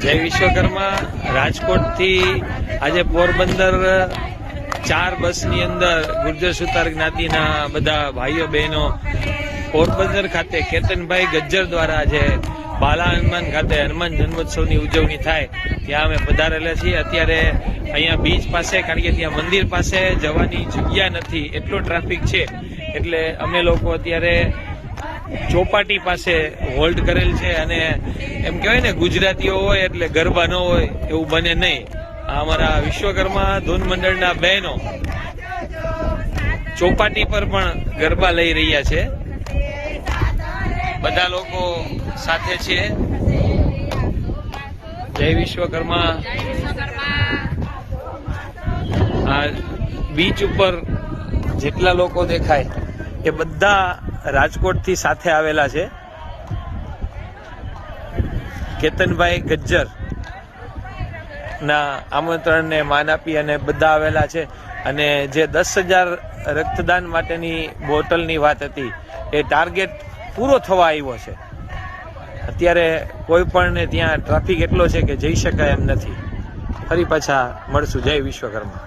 જય વિશ્વકર્મા રાજકોટથી આજે પોરબંદર 4 બસની અંદર ગુર્જર સુતાર જ્ઞાતિના બધા ભાઈઓ બહેનો પોરબંદર ખાતે કેતનભાઈ ગજ્જર દ્વારા આજે બાલા હનુમાન ખાતે હનુમાન જન્મોત્સવની ઉજવણી થાય ત્યાં અમે પધારેલા છીએ। અત્યારે અહીંયા બીચ પાસે, કારણ કે ત્યાં મંદિર પાસે જવાની જગ્યા નથી, એટલો ટ્રાફિક છે, એટલે અમે લોકો અત્યારે ચોપાટી પાસે હોલ્ડ કરેલ છે। અને એમ કહેવાય ને, ગુજરાતીઓ હોય એટલે ગરબા ન હોય એવું બને નહીં। અમારા વિશ્વકર્મા ધૂન મંડળના બહેનો ચોપાટી પર પણ ગરબા લઈ રહ્યા છે, બધા લોકો સાથે છે। જય વિશ્વકર્મા। આ બીચ ઉપર જેટલા લોકો દેખાય એ બધા રાજકોટથી સાથે આવેલા છે। કેતનભાઈ ગજ્જર ના આમંત્રણને માન આપી અને બધા આવેલા છે। અને જે 10,000 રક્તદાન માટેની બોટલની વાત હતી એ ટાર્ગેટ પૂરો થવા આવ્યો છે। અત્યારે કોઈ પણ ત્યાં ટ્રાફિક એટલો છે કે જઈ શકાય એમ નથી। ફરી પાછા મળશું। જય વિશ્વકર્મા।